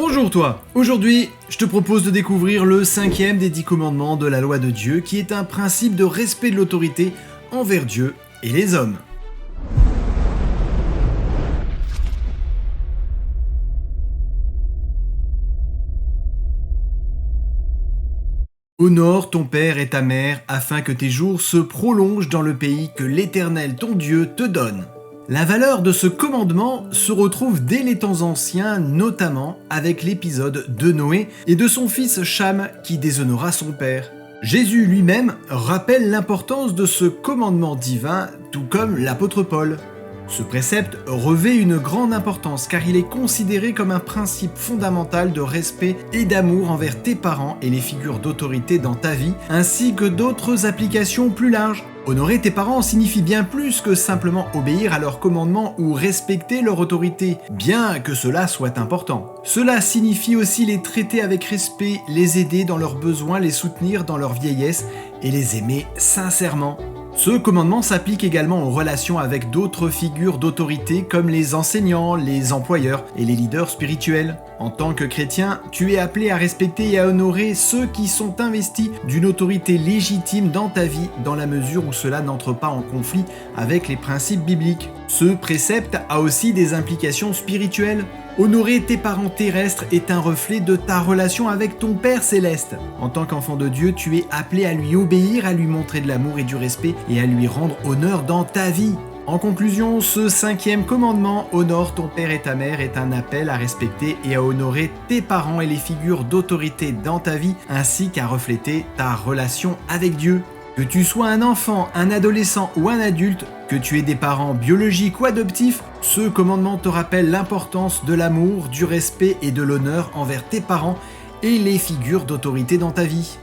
Bonjour toi. Aujourd'hui, je te propose de découvrir le 5e des 10 commandements de la loi de Dieu, qui est un principe de respect de l'autorité envers Dieu et les hommes. Honore ton père et ta mère, afin que tes jours se prolongent dans le pays que l'Éternel ton Dieu te donne. La valeur de ce commandement se retrouve dès les temps anciens, notamment avec l'épisode de Noé et de son fils Cham qui déshonora son père. Jésus lui-même rappelle l'importance de ce commandement divin, tout comme l'apôtre Paul. Ce précepte revêt une grande importance car il est considéré comme un principe fondamental de respect et d'amour envers tes parents et les figures d'autorité dans ta vie, ainsi que d'autres applications plus larges. Honorer tes parents signifie bien plus que simplement obéir à leurs commandements ou respecter leur autorité, bien que cela soit important. Cela signifie aussi les traiter avec respect, les aider dans leurs besoins, les soutenir dans leur vieillesse et les aimer sincèrement. Ce commandement s'applique également aux relations avec d'autres figures d'autorité comme les enseignants, les employeurs et les leaders spirituels. En tant que chrétien, tu es appelé à respecter et à honorer ceux qui sont investis d'une autorité légitime dans ta vie, dans la mesure où cela n'entre pas en conflit avec les principes bibliques. Ce précepte a aussi des implications spirituelles. Honorer tes parents terrestres est un reflet de ta relation avec ton Père céleste. En tant qu'enfant de Dieu, tu es appelé à lui obéir, à lui montrer de l'amour et du respect et à lui rendre honneur dans ta vie. En conclusion, ce 5e commandement, honore ton père et ta mère, est un appel à respecter et à honorer tes parents et les figures d'autorité dans ta vie, ainsi qu'à refléter ta relation avec Dieu. Que tu sois un enfant, un adolescent ou un adulte, que tu aies des parents biologiques ou adoptifs, ce commandement te rappelle l'importance de l'amour, du respect et de l'honneur envers tes parents et les figures d'autorité dans ta vie.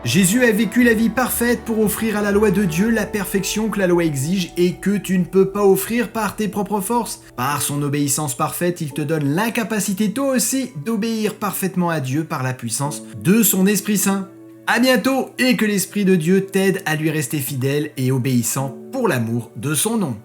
Jésus a vécu la vie parfaite pour offrir à la loi de Dieu la perfection que la loi exige et que tu ne peux pas offrir par tes propres forces. Par son obéissance parfaite, il te donne l'incapacité toi aussi d'obéir parfaitement à Dieu par la puissance de son Esprit Saint. À bientôt et que l'Esprit de Dieu t'aide à lui rester fidèle et obéissant pour l'amour de son nom.